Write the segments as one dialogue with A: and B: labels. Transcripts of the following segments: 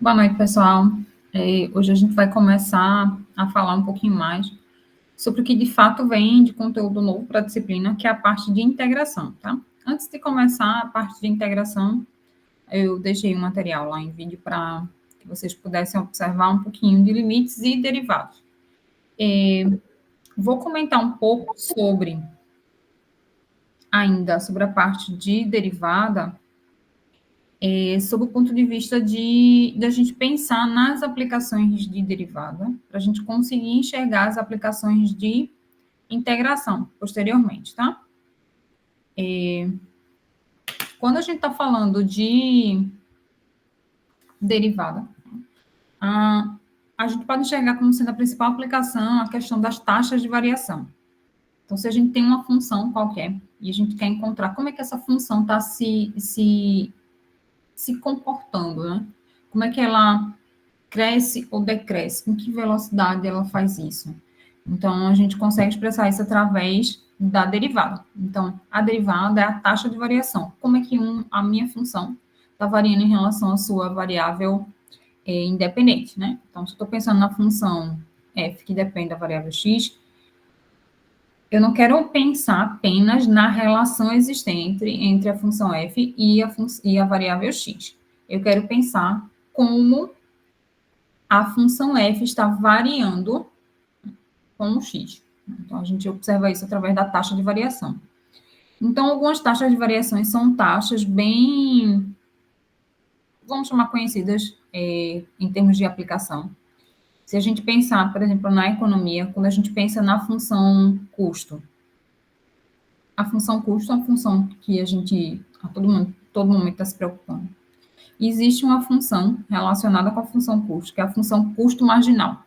A: Boa noite, pessoal. Hoje a gente vai começar a falar um pouquinho mais sobre o que de fato vem de conteúdo novo para a disciplina, que é a parte de integração, tá? Antes de começar a parte de integração, eu deixei um material lá em vídeo para que vocês pudessem observar um pouquinho de limites e derivados. Vou comentar um pouco sobre a parte de derivada, sob o ponto de vista da gente pensar nas aplicações de derivada, para a gente conseguir enxergar as aplicações de integração posteriormente, tá? Quando a gente está falando de derivada, a gente pode enxergar como sendo a principal aplicação a questão das taxas de variação. Então, se a gente tem uma função qualquer e a gente quer encontrar como é que essa função está se comportando, né? Como é que ela cresce ou decresce, com que velocidade ela faz isso. Então, a gente consegue expressar isso através da derivada. Então, a derivada é a taxa de variação. Como é que a minha função está variando em relação à sua variável independente, né? Então, se eu estou pensando na função f, que depende da variável x, eu não quero pensar apenas na relação existente entre a função f e a variável x. Eu quero pensar como a função f está variando com o x. Então, a gente observa isso através da taxa de variação. Então, algumas taxas de variações são taxas bem, vamos chamar conhecidas em termos de aplicação. Se a gente pensar, por exemplo, na economia, quando a gente pensa na função custo, a função custo é uma função que a gente, a todo momento está se preocupando. Existe uma função relacionada com a função custo, que é a função custo marginal.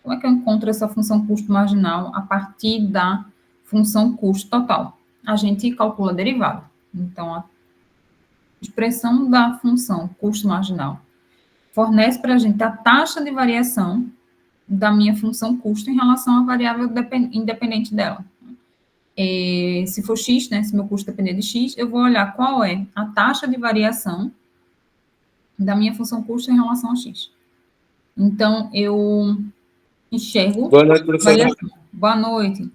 A: Como é que eu encontro essa função custo marginal a partir da função custo total? A gente calcula a derivada. Então, a expressão da função custo marginal fornece para a gente a taxa de variação da minha função custo em relação à variável independente dela. Se for x, né, se meu custo depender de x, eu vou olhar qual é a taxa de variação da minha função custo em relação a x. Então, eu enxergo...
B: Boa noite, professora.
A: Variação. Boa noite.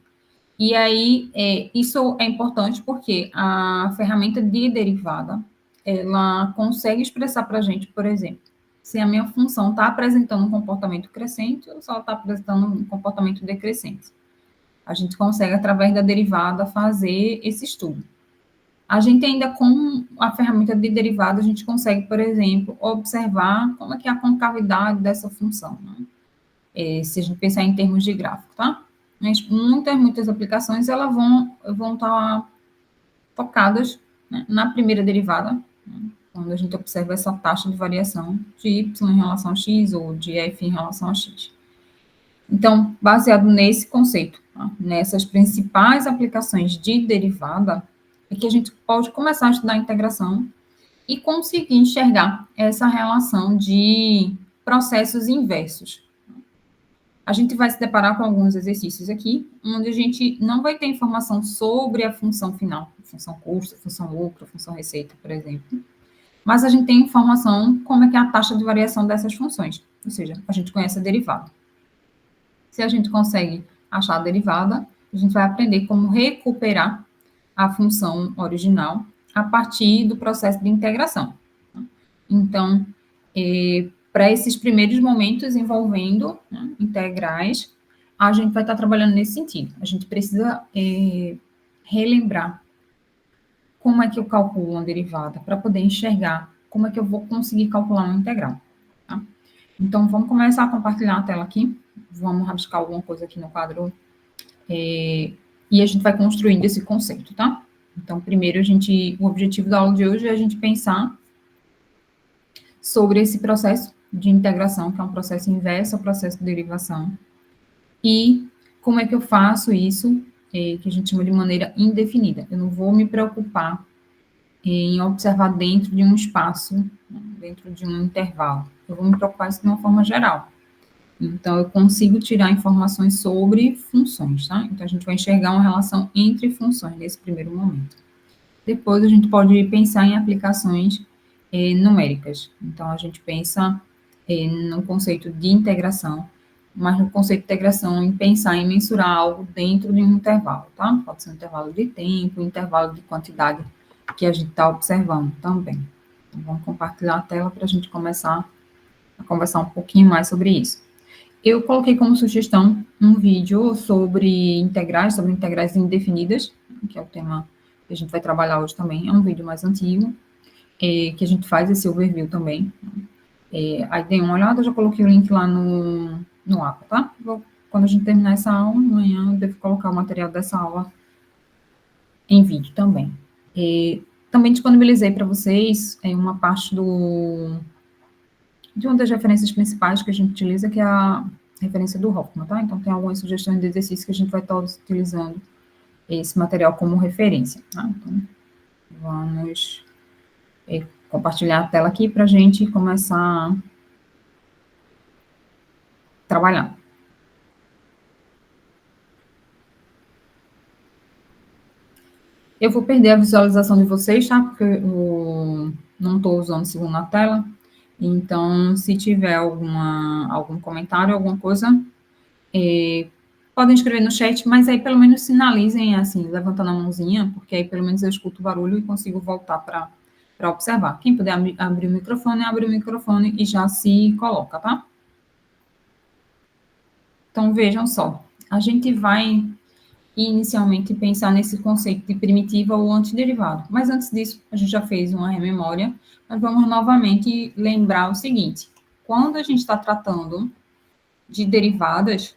A: E aí, isso é importante porque a ferramenta de derivada, ela consegue expressar para a gente, por exemplo, se a minha função está apresentando um comportamento crescente ou se ela está apresentando um comportamento decrescente. A gente consegue, através da derivada, fazer esse estudo. A gente ainda, com a ferramenta de derivada, a gente consegue, por exemplo, observar como é que é a concavidade dessa função, né? Se a gente pensar em termos de gráfico, tá? Mas muitas aplicações, elas vão estar focadas, né, na primeira derivada, né, quando a gente observa essa taxa de variação de y em relação a x ou de f em relação a x. Então, baseado nesse conceito, tá, nessas principais aplicações de derivada, é que a gente pode começar a estudar a integração e conseguir enxergar essa relação de processos inversos. A gente vai se deparar com alguns exercícios aqui, onde a gente não vai ter informação sobre a função final, função custo, função lucro, função receita, por exemplo. Mas a gente tem informação como é que é a taxa de variação dessas funções, ou seja, a gente conhece a derivada. Se a gente consegue achar a derivada, a gente vai aprender como recuperar a função original a partir do processo de integração. Então, para esses primeiros momentos envolvendo, né, integrais, a gente vai estar trabalhando nesse sentido. A gente precisa relembrar como é que eu calculo uma derivada para poder enxergar como é que eu vou conseguir calcular uma integral. Tá? Então, vamos começar a compartilhar a tela aqui. Vamos rabiscar alguma coisa aqui no quadro. E a gente vai construindo esse conceito, tá? Então, primeiro, o objetivo da aula de hoje é a gente pensar sobre esse processo de integração, que é um processo inverso ao processo de derivação, e como é que eu faço isso, que a gente chama de maneira indefinida. Eu não vou me preocupar em observar dentro de um espaço, dentro de um intervalo. Eu vou me preocupar isso de uma forma geral. Então, eu consigo tirar informações sobre funções, tá? Então, a gente vai enxergar uma relação entre funções nesse primeiro momento. Depois, a gente pode pensar em aplicações numéricas. Então, a gente pensa no conceito de integração, mas no conceito de integração em pensar em mensurar algo dentro de um intervalo, tá? Pode ser um intervalo de tempo, um intervalo de quantidade que a gente está observando também. Então, vamos compartilhar a tela para a gente começar a conversar um pouquinho mais sobre isso. Eu coloquei como sugestão um vídeo sobre integrais indefinidas, que é o tema que a gente vai trabalhar hoje também. É um vídeo mais antigo, que a gente faz esse overview também. Aí dei uma olhada, já coloquei o link lá no APA, tá? Quando a gente terminar essa aula, amanhã eu devo colocar o material dessa aula em vídeo também. Também disponibilizei para vocês uma parte de uma das referências principais que a gente utiliza, que é a referência do Hoffman, tá? Então, tem algumas sugestões de exercícios que a gente vai estar utilizando esse material como referência, tá? Então, vamos compartilhar a tela aqui para a gente começar a trabalhar. Eu vou perder a visualização de vocês, tá? Porque eu não estou usando o segundo na tela. Então, se tiver algum comentário, alguma coisa, podem escrever no chat, mas aí pelo menos sinalizem, assim, levantando a mãozinha, porque aí pelo menos eu escuto o barulho e consigo voltar para observar. Quem puder abrir o microfone, abre o microfone e já se coloca, tá? Então, vejam só, a gente vai inicialmente pensar nesse conceito de primitiva ou antiderivado. Mas antes disso, a gente já fez uma rememória, mas vamos novamente lembrar o seguinte: quando a gente está tratando de derivadas,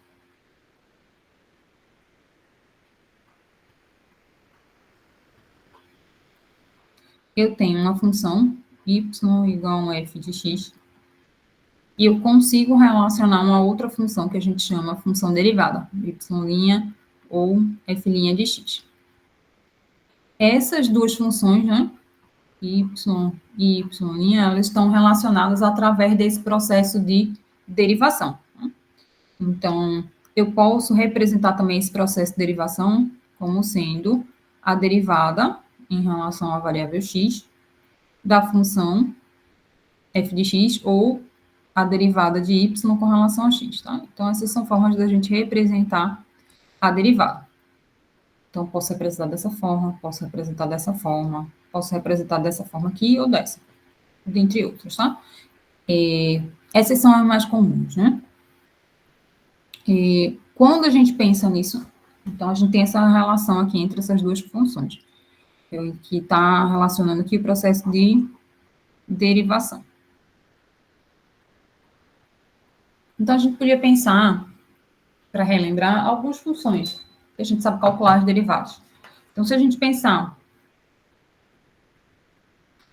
A: eu tenho uma função y igual a f de x, e eu consigo relacionar uma outra função que a gente chama função derivada, y' ou f' de x. Essas duas funções, né, y e y', elas estão relacionadas através desse processo de derivação. Então, eu posso representar também esse processo de derivação como sendo a derivada em relação à variável x da função f de x ou a derivada de y com relação a x, tá? Então, essas são formas da gente representar a derivada. Então, posso representar dessa forma, posso representar dessa forma, posso representar dessa forma aqui ou dessa, dentre outras, tá? Essas são as mais comuns, né? Quando a gente pensa nisso, então a gente tem essa relação aqui entre essas duas funções, que está relacionando aqui o processo de derivação. Então, a gente podia pensar, para relembrar, algumas funções que a gente sabe calcular as derivadas. Então, se a gente pensar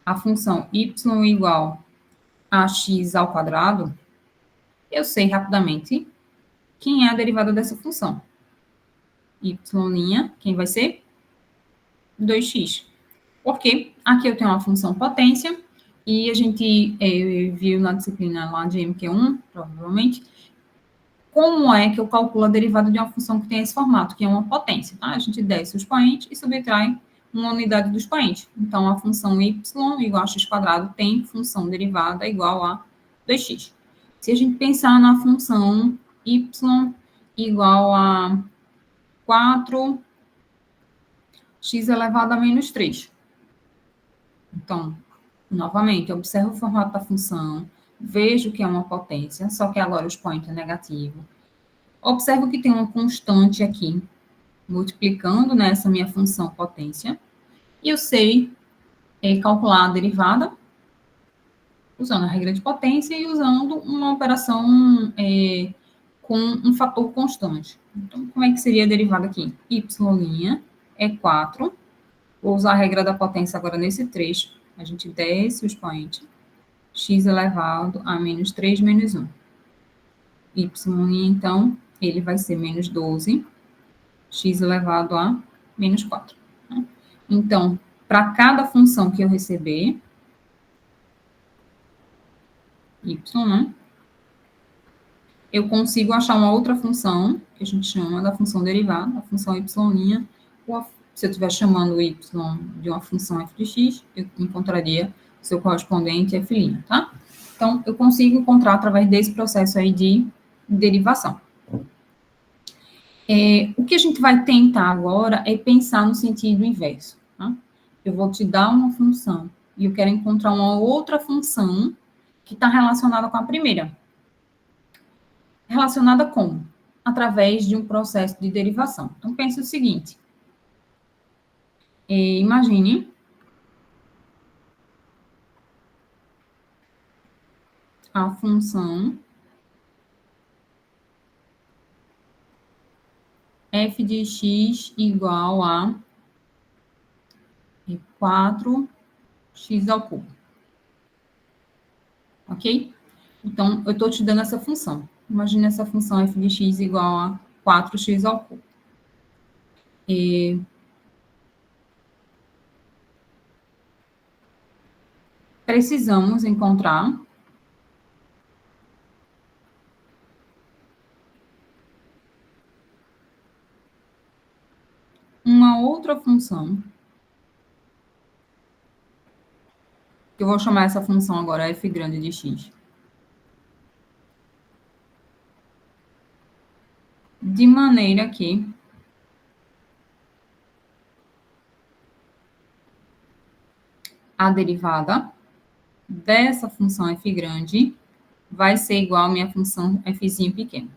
A: a função y igual a x ao quadrado, eu sei rapidamente quem é a derivada dessa função. Y', quem vai ser? 2x. Porque aqui eu tenho uma função potência, e a gente viu na disciplina lá de MQ1, provavelmente, como é que eu calculo a derivada de uma função que tem esse formato, que é uma potência, tá? A gente desce o expoente e subtrai uma unidade do expoente. Então, a função y igual a x quadrado tem função derivada igual a 2x. Se a gente pensar na função y igual a 4x elevado a menos 3. Então, novamente, eu observo o formato da função, vejo que é uma potência, só que agora o expoente é negativo. Observo que tem uma constante aqui, multiplicando nessa minha função potência, e eu sei calcular a derivada usando a regra de potência e usando uma operação com um fator constante. Então, como é que seria a derivada aqui? Y' é 4. Vou usar a regra da potência agora nesse trecho. A gente desce o expoente. X elevado a menos 3 menos 1. Y', então, ele vai ser menos 12. X elevado a menos 4. Então, para cada função que eu receber, y, né, eu consigo achar uma outra função, que a gente chama da função derivada, a função y', ou se eu estiver chamando y de uma função f de x, eu encontraria seu correspondente f', tá? Então, eu consigo encontrar através desse processo aí de derivação. O que a gente vai tentar agora é pensar no sentido inverso, tá? Eu vou te dar uma função e eu quero encontrar uma outra função que está relacionada com a primeira. Relacionada como? Através de um processo de derivação. Então, pense o seguinte. Imagine a função f de x igual a 4x ao cubo. Ok? Então, eu estou te dando essa função. Imagine essa função f de x igual a 4x ao cubo. Precisamos encontrar uma outra função, que eu vou chamar essa função agora f grande de x, de maneira que a derivada dessa função f grande vai ser igual à minha função fzinho pequeno.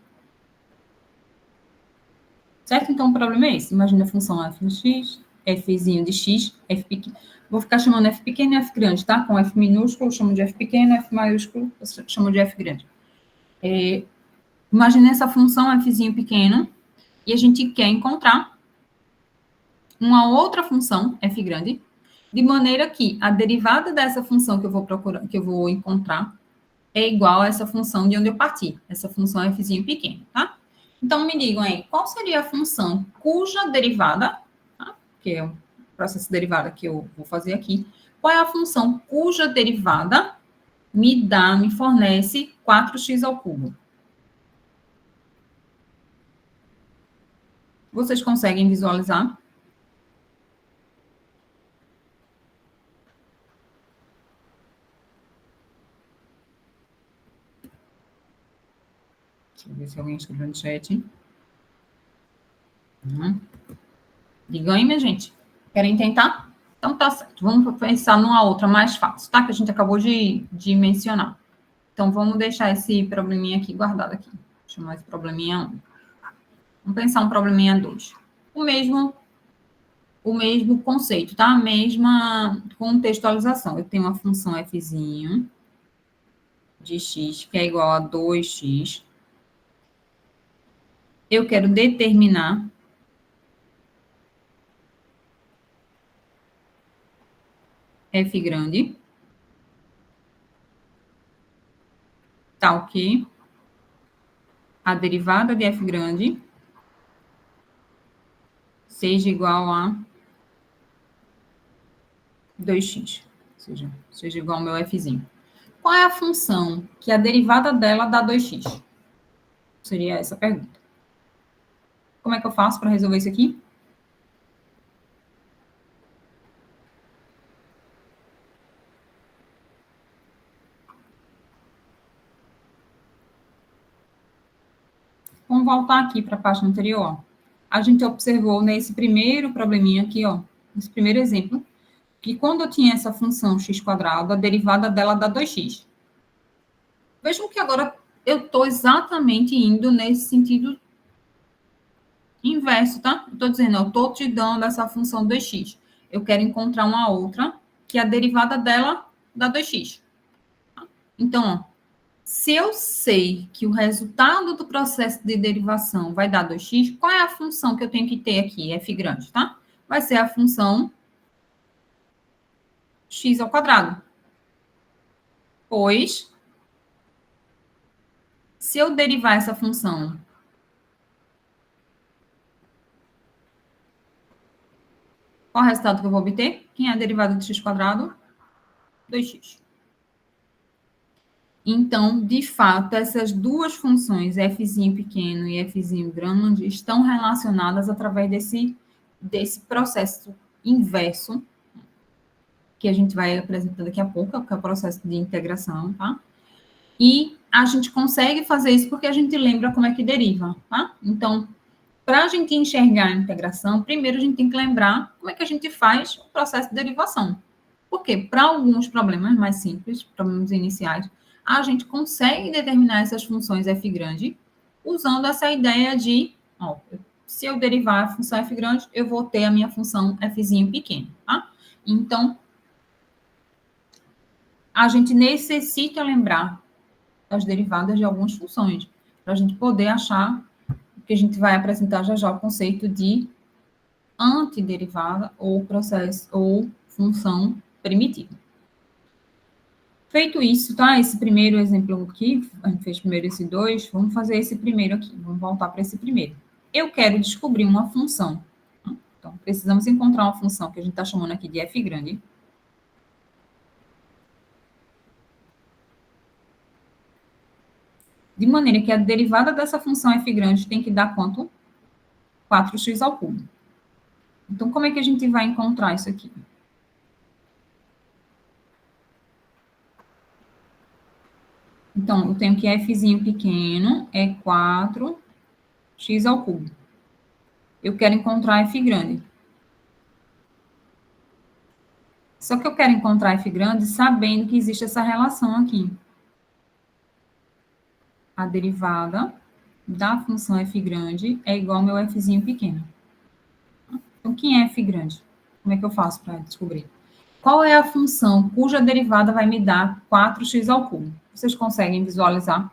A: Certo? Então, o problema é esse. Imagina a função f de x, fzinho de x, f pequeno. Vou ficar chamando f pequeno e f grande, tá? Com f minúsculo, eu chamo de f pequeno, f maiúsculo, eu chamo de f grande. Imagina essa função fzinho pequeno e a gente quer encontrar uma outra função, f grande, de maneira que a derivada dessa função que eu vou procurar, que eu vou encontrar, é igual a essa função de onde eu parti, essa função fzinho pequeno, tá? Então, me digam aí, qual seria a função cuja derivada, tá? Que é o processo derivada que eu vou fazer aqui, qual é a função cuja derivada me fornece 4x ao cubo? Vocês conseguem visualizar? Deixa eu ver se alguém escreveu no chat. Digam aí, minha gente. Querem tentar? Então, tá certo. Vamos pensar numa outra mais fácil, tá? Que a gente acabou de mencionar. Então, vamos deixar esse probleminha aqui guardado aqui. Vou chamar esse probleminha 1. Vamos pensar um probleminha 2. O mesmo conceito, tá? A mesma contextualização. Eu tenho uma função fzinho de x, que é igual a 2x. Eu quero determinar f grande, tal que a derivada de f grande seja igual a 2x, seja igual ao meu fzinho. Qual é a função que a derivada dela dá 2x? Seria essa a pergunta. Como é que eu faço para resolver isso aqui? Vamos voltar aqui para a página anterior. A gente observou nesse primeiro probleminha aqui, ó, nesse primeiro exemplo, que quando eu tinha essa função x², a derivada dela dá 2x. Vejam que agora eu estou exatamente indo nesse sentido inverso, tá? Estou dizendo, eu estou te dando essa função 2x. Eu quero encontrar uma outra que a derivada dela dá 2x. Então, ó, se eu sei que o resultado do processo de derivação vai dar 2x, qual é a função que eu tenho que ter aqui, f grande, tá? Vai ser a função x ao quadrado. Pois, se eu derivar essa função, qual é o resultado que eu vou obter? Quem é a derivada de x²? 2x. Então, de fato, essas duas funções, fzinho pequeno e fzinho grande, estão relacionadas através desse processo inverso que a gente vai apresentar daqui a pouco, que é o processo de integração, tá? E a gente consegue fazer isso porque a gente lembra como é que deriva, tá? Então, para a gente enxergar a integração, primeiro a gente tem que lembrar como é que a gente faz o processo de derivação. Porque para alguns problemas mais simples, problemas iniciais, a gente consegue determinar essas funções f grande usando essa ideia de, ó, se eu derivar a função f grande, eu vou ter a minha função fzinho pequeno, tá? Então, a gente necessita lembrar as derivadas de algumas funções, para a gente poder achar, que a gente vai apresentar já já o conceito de antiderivada ou processo ou função primitiva. Feito isso, tá? Esse primeiro exemplo aqui, a gente fez primeiro esse dois, vamos fazer esse primeiro aqui, vamos voltar para esse primeiro. Eu quero descobrir uma função. Então, precisamos encontrar uma função que a gente está chamando aqui de f grande. De maneira que a derivada dessa função f grande tem que dar quanto? 4x ao cubo. Então, como é que a gente vai encontrar isso aqui? Então, eu tenho que fzinho pequeno é 4x ao cubo. Eu quero encontrar f grande. Só que eu quero encontrar f grande sabendo que existe essa relação aqui. A derivada da função f grande é igual ao meu fzinho pequeno. Então, quem é f grande? Como é que eu faço para descobrir? Qual é a função cuja derivada vai me dar 4x ao cubo? Vocês conseguem visualizar?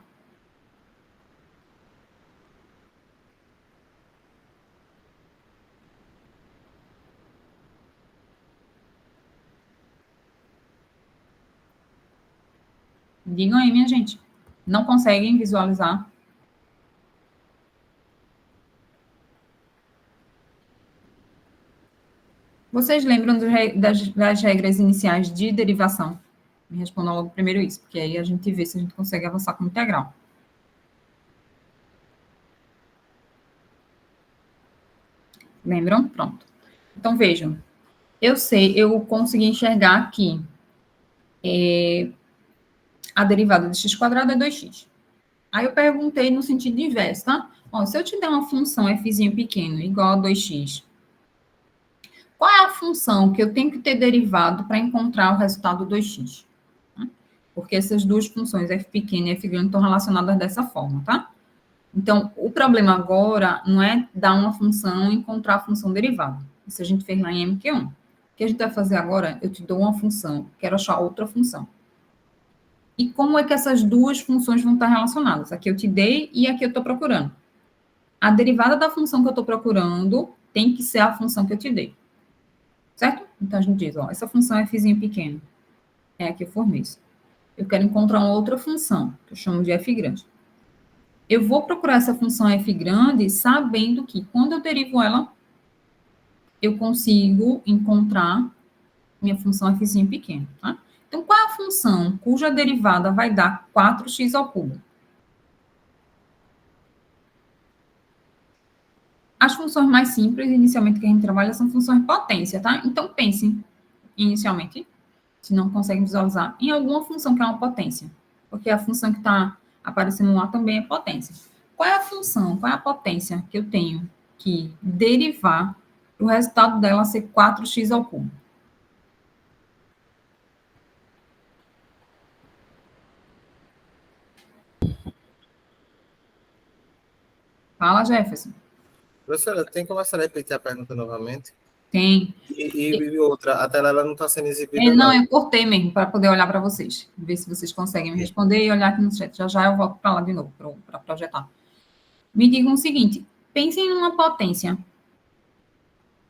A: Digam aí, minha gente. Não conseguem visualizar? Vocês lembram das regras iniciais de derivação? Me respondam logo primeiro isso, porque aí a gente vê se a gente consegue avançar com integral. Lembram? Pronto. Então, vejam. Eu consegui enxergar aqui a derivada de x quadrado é 2x. Aí eu perguntei no sentido inverso, tá? Ó, se eu te der uma função fzinho pequeno igual a 2x, qual é a função que eu tenho que ter derivado para encontrar o resultado 2x? Porque essas duas funções, f pequeno e f grande, estão relacionadas dessa forma, tá? Então, o problema agora não é dar uma função e encontrar a função derivada. Isso a gente fez lá em MQ1. O que a gente vai fazer agora, eu te dou uma função, quero achar outra função. E como é que essas duas funções vão estar relacionadas? Aqui eu te dei e aqui eu estou procurando. A derivada da função que eu estou procurando tem que ser a função que eu te dei. Certo? Então, a gente diz, ó, essa função é fzinho pequeno. É a que eu formei isso. Eu quero encontrar uma outra função, que eu chamo de f grande. Eu vou procurar essa função f grande sabendo que, quando eu derivo ela, eu consigo encontrar minha função fzinho pequeno, tá? Então, qual é a função cuja derivada vai dar 4x ao cubo? As funções mais simples, inicialmente, que a gente trabalha, são funções de potência, tá? Então, pensem, inicialmente, se não conseguem visualizar, em alguma função que é uma potência. Porque a função que está aparecendo lá também é potência. Qual é a função, qual é a potência que eu tenho que derivar para o resultado dela ser 4x ao cubo? Fala, Jefferson.
B: Professora, tem como a senhora repetir a pergunta novamente?
A: Tem.
B: E outra, a tela ela não está sendo exibida,
A: Não,
B: não.
A: eu cortei mesmo para poder olhar para vocês, ver se vocês conseguem me responder e olhar aqui no chat. Já já eu volto para lá de novo, para projetar. Me digam o seguinte: pensem numa potência,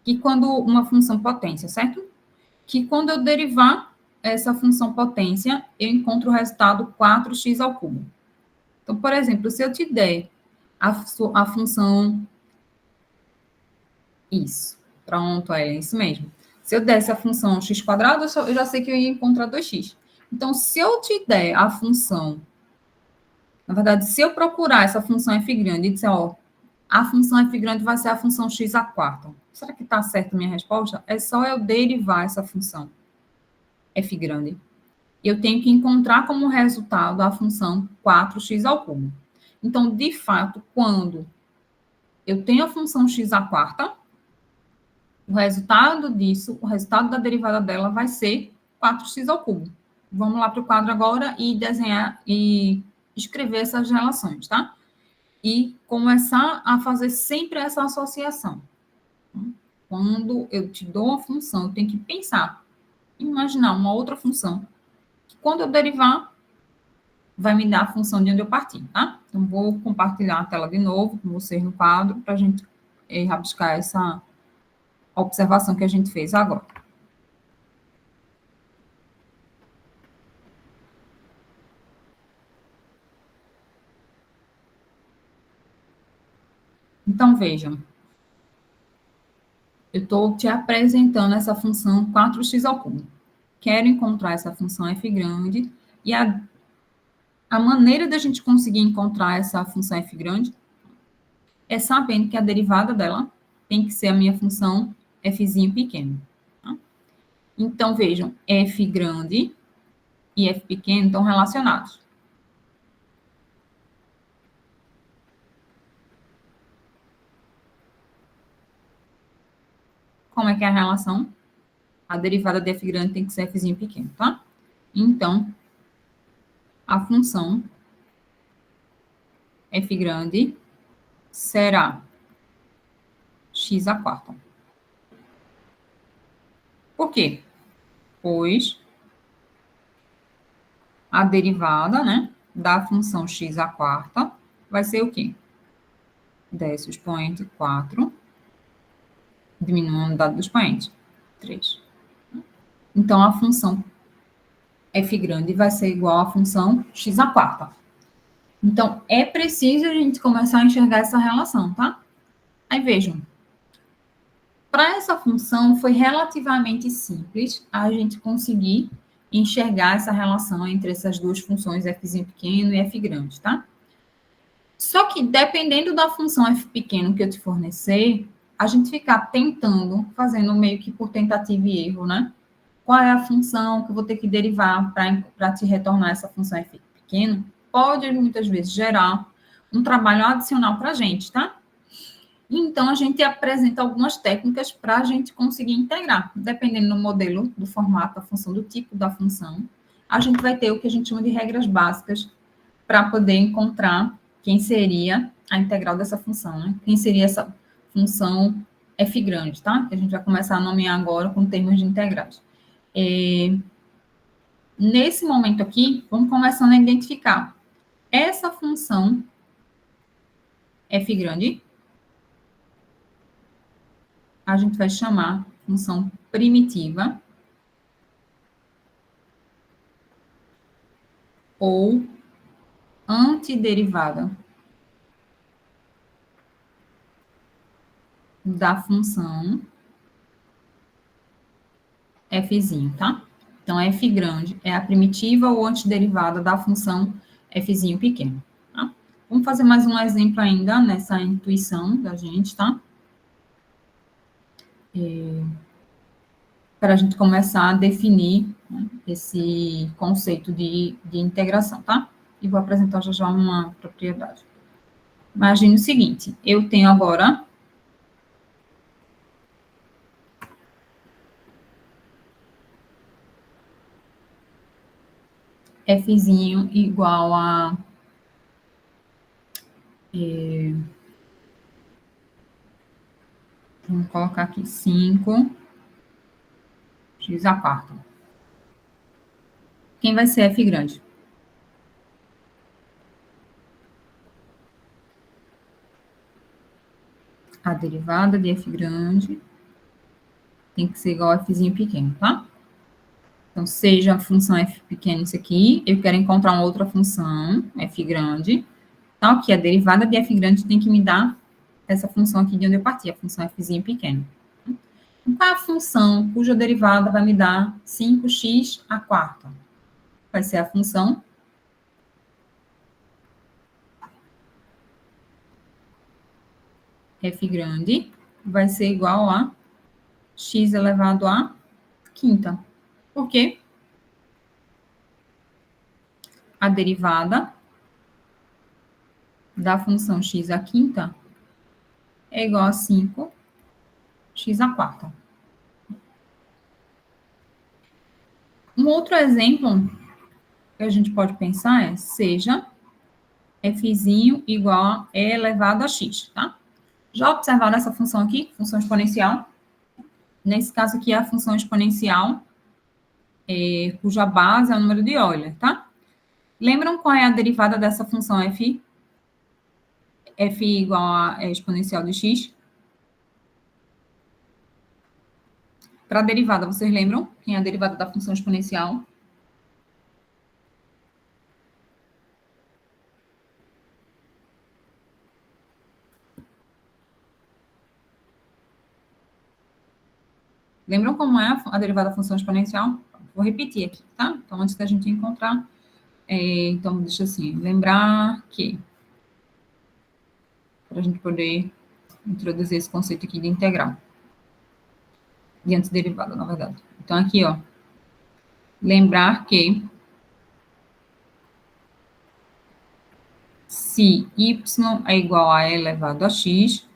A: que quando uma função potência, certo? Que quando eu derivar essa função potência, eu encontro o resultado 4x ao cubo. Então, por exemplo, se eu te der a função... Isso. Pronto, é isso mesmo. Se eu desse a função x quadrado, eu já sei que eu ia encontrar 2x. Então, se eu te der a função... Na verdade, se eu procurar essa função f grande e disser, ó, a função f grande vai ser a função x à quarta. Será que está certa a minha resposta? É só eu derivar essa função. f grande, eu tenho que encontrar como resultado a função 4x ao cubo. Então, de fato, quando eu tenho a função x à quarta, o resultado disso, o resultado da derivada dela vai ser 4x ao cubo. Vamos lá para o quadro agora e desenhar e escrever essas relações, tá? E começar a fazer sempre essa associação. Quando eu te dou uma função, eu tenho que pensar, imaginar uma outra função, que quando eu derivar, vai me dar a função de onde eu parti, tá? Então, vou compartilhar a tela de novo com vocês no quadro, para a gente rabiscar essa observação que a gente fez agora. Então, vejam, eu estou te apresentando essa função 4x ao cubo. Quero encontrar essa função f grande, e a maneira da gente conseguir encontrar essa função f grande é sabendo que a derivada dela tem que ser a minha função fzinho pequeno. Tá? Então, vejam, f grande e f pequeno estão relacionados. Como é que é a relação? A derivada de f grande tem que ser fzinho pequeno, tá? Então, a função f grande será x à quarta. Por quê? Pois a derivada, né, da função x à quarta vai ser o quê? 10 expoente 4, diminuindo a unidade do expoente, 3. Então, a função f grande vai ser igual à função x à quarta. Então, é preciso a gente começar a enxergar essa relação, tá? Aí, vejam. Para essa função, foi relativamente simples a gente conseguir enxergar essa relação entre essas duas funções, fzinho pequeno e f grande, tá? Só que, dependendo da função f pequeno que eu te fornecer, a gente ficar tentando, fazendo meio que por tentativa e erro, né? Qual é a função que eu vou ter que derivar para te retornar essa função f pequeno, pode, muitas vezes, gerar um trabalho adicional para a gente, tá? Então, a gente apresenta algumas técnicas para a gente conseguir integrar. Dependendo do modelo, do formato, da função, do tipo da função, a gente vai ter o que a gente chama de regras básicas para poder encontrar quem seria a integral dessa função, né? Quem seria essa função f grande, tá? Que a gente vai começar a nomear agora com termos de integrais. Nesse momento aqui, vamos começando a identificar essa função f grande, a gente vai chamar função primitiva ou antiderivada da função fzinho, tá? Então, f grande é a primitiva ou antiderivada da função fzinho pequeno, tá? Vamos fazer mais um exemplo ainda nessa intuição da gente, tá? Para a gente começar a definir, né, esse conceito de integração, tá? E vou apresentar já uma propriedade. Imagine o seguinte, eu tenho agora fzinho igual a vamos colocar aqui 5 x à quarta. Quem vai ser f grande? A derivada de f grande tem que ser igual a fzinho pequeno, tá? Então, seja a função f pequeno isso aqui, eu quero encontrar uma outra função, f grande, tá? Aqui, a derivada de f grande tem que me dar essa função aqui de onde eu parti, a função fzinho pequeno. Então, qual é a função cuja derivada vai me dar 5x à quarta? Vai ser a função f grande, vai ser igual a x elevado à quinta. Por quê? a derivada da função x à quinta é igual a 5x à quarta. Um outro exemplo que a gente pode pensar é, seja f' igual a e elevado a x, tá? Já observaram essa função aqui, função exponencial? Nesse caso aqui, é a função exponencial, cuja base é o número de Euler, tá? Lembram qual é a derivada dessa função f? F igual a exponencial de x? Para a derivada, vocês lembram quem é a derivada da função exponencial? Lembram como é a derivada da função exponencial? Vou repetir aqui, tá? Então, antes da gente encontrar, então, deixa assim, lembrar que, para a gente poder introduzir esse conceito aqui de integral, de antiderivada, na verdade. Então, aqui, ó, lembrar que se y é igual a e elevado a x,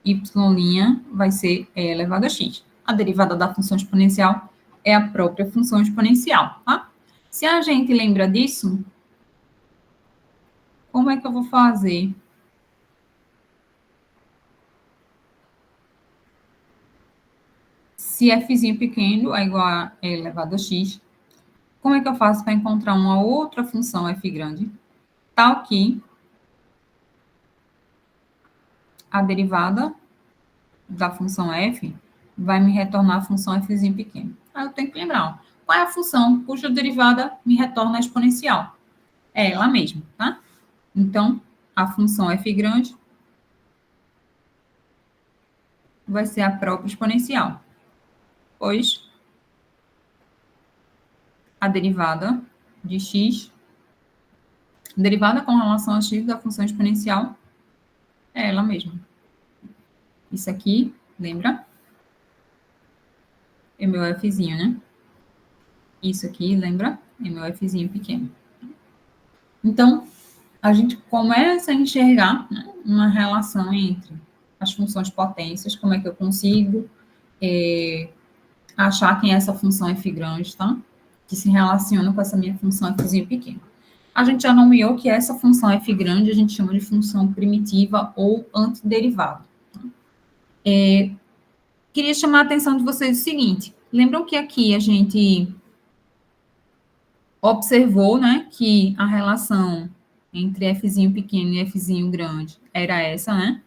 A: y' vai ser e elevado a x. A derivada da função exponencial é a própria função exponencial, tá? Se a gente lembra disso, como é que eu vou fazer? Se f' pequeno é igual a e elevado a x, como é que eu faço para encontrar uma outra função f grande, tal que a derivada da função f vai me retornar a função f' pequeno? Aí eu tenho que lembrar, ó, qual é a função cuja derivada me retorna a exponencial? É ela mesma, tá? Então, a função f grande vai ser a própria exponencial, pois a derivada de x, derivada com relação a x da função exponencial, é ela mesma. Isso aqui, lembra? É meu fzinho, né? Isso aqui, lembra? É meu fzinho pequeno. Então, a gente começa a enxergar, né, uma relação entre as funções potências, como é que eu consigo achar quem é essa função f grande, tá? Que se relaciona com essa minha função fzinho pequeno. A gente já nomeou que essa função f grande a gente chama de função primitiva ou antiderivada. Queria chamar a atenção de vocês o seguinte, lembram que aqui a gente observou, né, que a relação entre fzinho pequeno e fzinho grande era essa, né,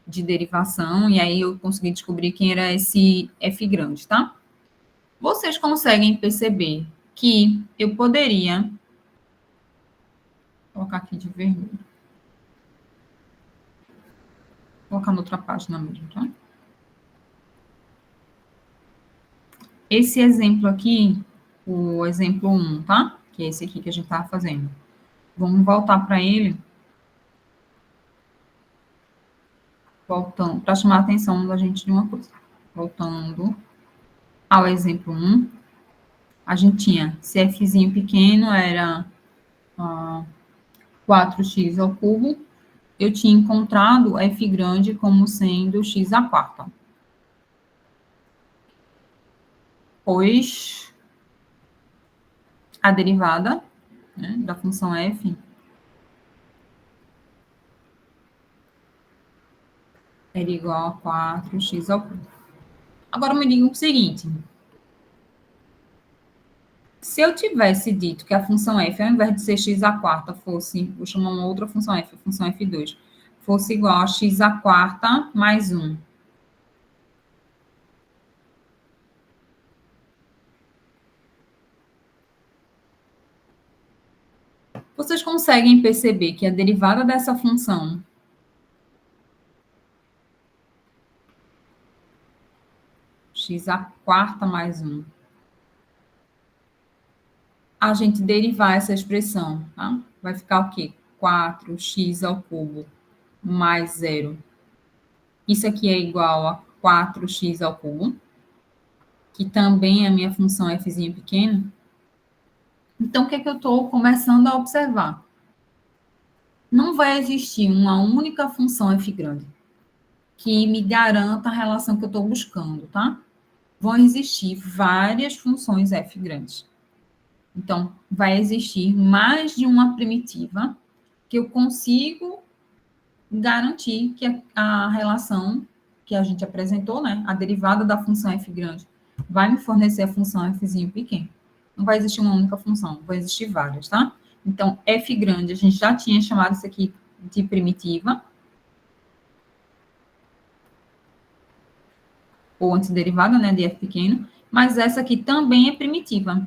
A: de derivação, e aí eu consegui descobrir quem era esse f grande, tá? Vocês conseguem perceber que eu poderia colocar aqui de vermelho, colocar na outra página mesmo, tá? Esse exemplo aqui, o exemplo 1, tá? Que é esse aqui que a gente estava fazendo. Vamos voltar para ele. Voltando, para chamar a atenção da gente de uma coisa. Voltando ao exemplo 1, a gente tinha, se fzinho pequeno era 4x ao cubo, eu tinha encontrado f grande como sendo x à quarta. Pois a derivada, né, da função f era igual a 4x ao cubo. Agora me diga o seguinte, se eu tivesse dito que a função f, ao invés de ser x à quarta, fosse, vou chamar uma outra função f, a função f2, fosse igual a x à quarta mais 1. Vocês conseguem perceber que a derivada dessa função x à quarta mais 1, a gente derivar essa expressão, tá? Vai ficar o quê? 4x ao cubo mais 0. Isso aqui é igual a 4x ao cubo, que também é a minha função fzinho pequeno. Então, o que é que eu estou começando a observar? Não vai existir uma única função f grande que me garanta a relação que eu estou buscando, tá? Vão existir várias funções f grandes. Então, vai existir mais de uma primitiva que eu consigo garantir que a relação que a gente apresentou, né, a derivada da função f grande, vai me fornecer a função fzinho pequeno. Não vai existir uma única função, vai existir várias, tá? Então, f grande, a gente já tinha chamado isso aqui de primitiva, ou antiderivada, né, de f pequeno, mas essa aqui também é primitiva.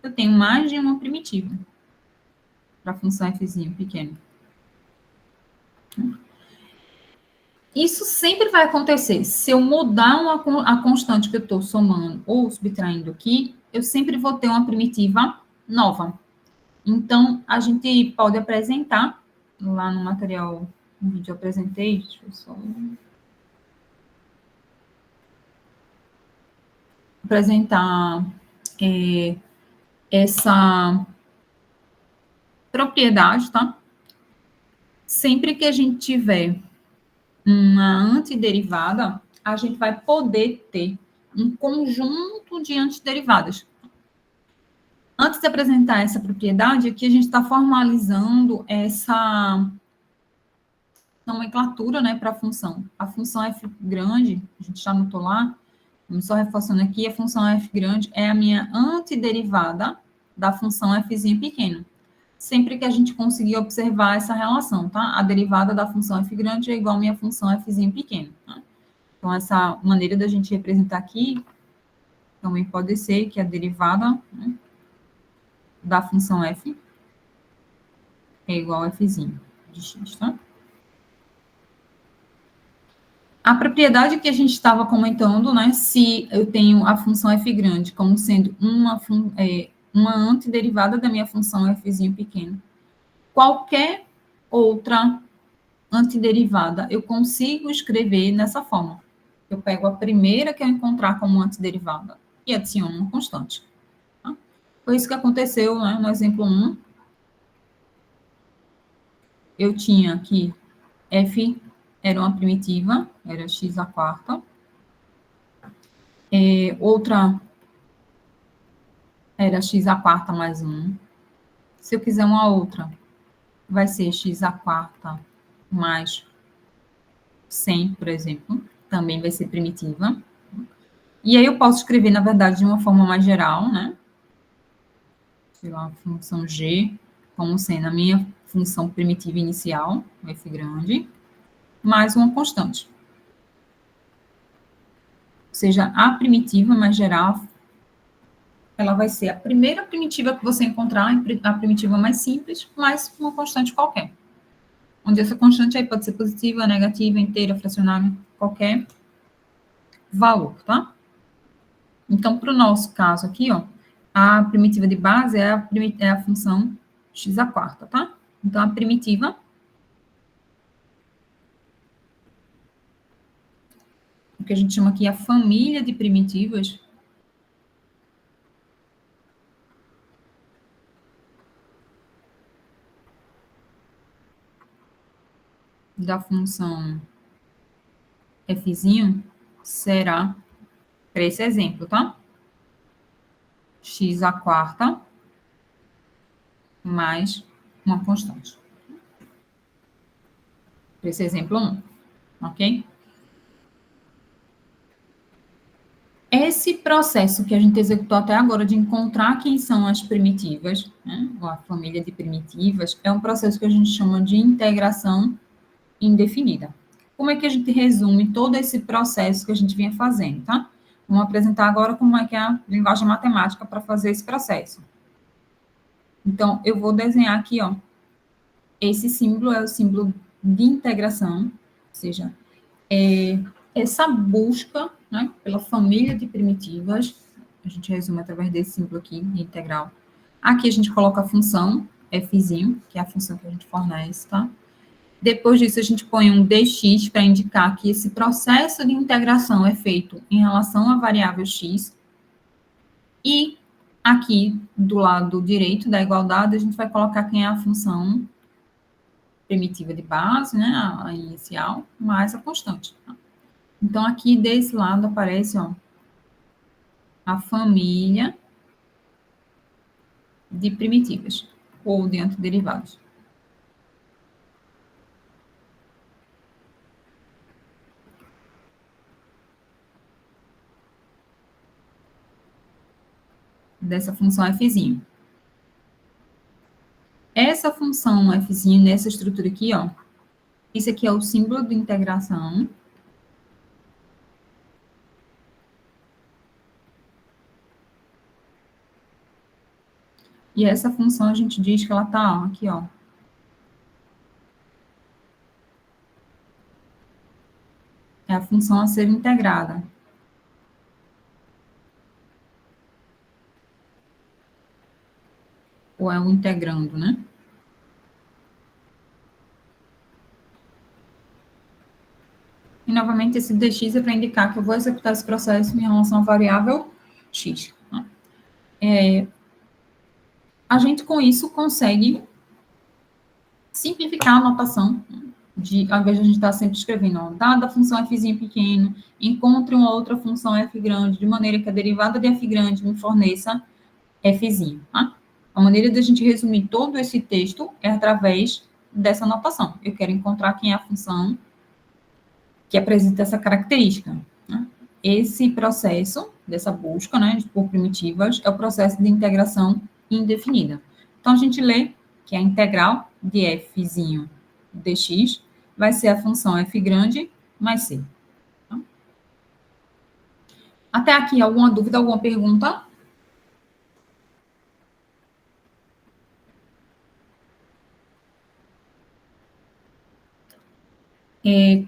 A: Eu tenho mais de uma primitiva para a função fzinho pequeno. Isso sempre vai acontecer. Se eu mudar a constante que eu estou somando ou subtraindo aqui, eu sempre vou ter uma primitiva nova. Então, a gente pode apresentar, lá no material, no vídeo eu apresentei, deixa eu só apresentar essa propriedade, tá? Sempre que a gente tiver uma antiderivada, a gente vai poder ter um conjunto de antiderivadas. Antes de apresentar essa propriedade, aqui a gente está formalizando essa nomenclatura, né, para a função. A função f grande, a gente já anotou lá, só reforçando aqui, a função f grande é a minha antiderivada da função fzinho pequeno. Sempre que a gente conseguir observar essa relação, tá? A derivada da função f grande é igual a minha função fzinho pequeno. Tá? Então, essa maneira da gente representar aqui também pode ser que a derivada, né, da função f é igual a fzinho de x, tá? A propriedade que a gente estava comentando, né, se eu tenho a função f grande como sendo uma antiderivada da minha função fzinho pequeno, qualquer outra antiderivada eu consigo escrever nessa forma. Eu pego a primeira que eu encontrar como antiderivada e adiciono uma constante. Tá? Foi isso que aconteceu, né, no exemplo 1. Eu tinha aqui f era uma primitiva, era x à quarta. Outra era x à quarta mais 1. Se eu quiser uma outra, vai ser x à quarta mais 100, por exemplo. Também vai ser primitiva. E aí eu posso escrever, na verdade, de uma forma mais geral, né? Sei lá, a função g, como sendo a minha função primitiva inicial, f grande, mais uma constante. Ou seja, a primitiva mais geral, ela vai ser a primeira primitiva que você encontrar, a primitiva mais simples, mais uma constante qualquer. Onde essa constante aí pode ser positiva, negativa, inteira, fracionária, qualquer valor, tá? Então, para o nosso caso aqui, ó, a primitiva de base é a função x à quarta, tá? Então, a primitiva o que a gente chama aqui a família de primitivas, da função fzinho será, para esse exemplo, tá? X à quarta mais uma constante. Para esse exemplo 1, ok? Esse processo que a gente executou até agora de encontrar quem são as primitivas, né, ou a família de primitivas, é um processo que a gente chama de integração indefinida. Como é que a gente resume todo esse processo que a gente vinha fazendo, tá? Vamos apresentar agora como é que é a linguagem matemática para fazer esse processo. Então, eu vou desenhar aqui, ó, esse símbolo é o símbolo de integração, ou seja, essa busca, né, pela família de primitivas, a gente resume através desse símbolo aqui, de integral. Aqui a gente coloca a função fzinho, que é a função que a gente fornece, tá? Depois disso, a gente põe um dx para indicar que esse processo de integração é feito em relação à variável x. E Aqui, do lado direito da igualdade, a gente vai colocar quem é a função primitiva de base, né, a inicial, mais a constante. Tá? Então, aqui desse lado aparece, ó, a família de primitivas, ou de antiderivados. Dessa função fzinho. Essa função fzinho, nessa estrutura aqui, ó, esse aqui é o símbolo de integração. E essa função a gente diz que ela tá aqui, ó. É a função a ser integrada. Ou é o integrando, né? E, novamente, esse dx é para indicar que eu vou executar esse processo em relação à variável x. Tá? A gente, com isso, consegue simplificar a notação, ao invés de a gente estar sempre escrevendo, ó, dada a função fzinho pequeno, encontre uma outra função f grande, de maneira que a derivada de f grande me forneça fzinho. Tá? A maneira de a gente resumir todo esse texto é através dessa notação. Eu quero encontrar quem é a função que apresenta essa característica. Né? Esse processo dessa busca, né, por primitivas, é o processo de integração indefinida. Então, a gente lê que a integral de fzinho dx vai ser a função f grande mais c. Tá? Até aqui, alguma dúvida, alguma pergunta?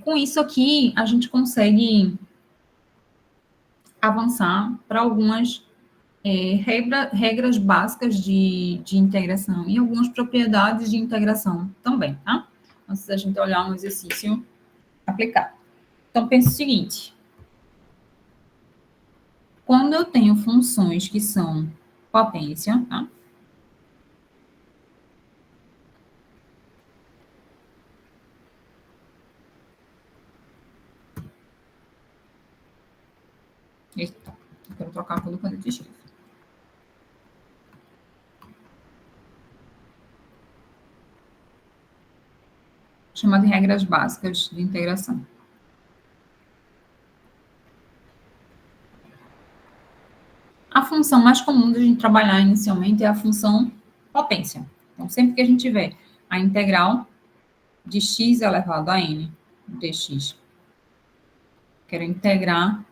A: Com isso aqui, a gente consegue avançar para algumas regras básicas de integração e algumas propriedades de integração também, tá? Antes da gente olhar um exercício aplicado. Então, pense o seguinte. Quando eu tenho funções que são potência, tá? Eita, eu quero trocar quando eu escrevo. Chamado de regras básicas de integração. A função mais comum da gente trabalhar inicialmente é a função potência. Então, sempre que a gente tiver a integral de x elevado a n dx, quero integrar